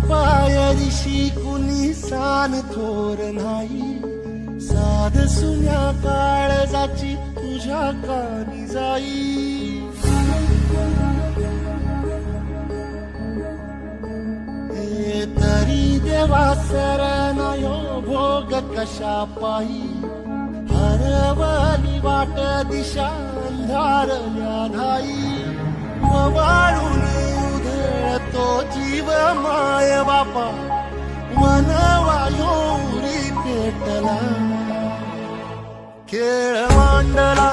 पायरीशी कुणी सान थोर नाही, साध सुन्या काळजाची तुझ्या कानी जाई. हे तरी देवा सरनायो भोग कशा पायी, हरवली वाट दिशा अंधारल्या धाई. वाळून उधळतो जीव माय बापा, मनवायोरी पेटला, खेळ मांडला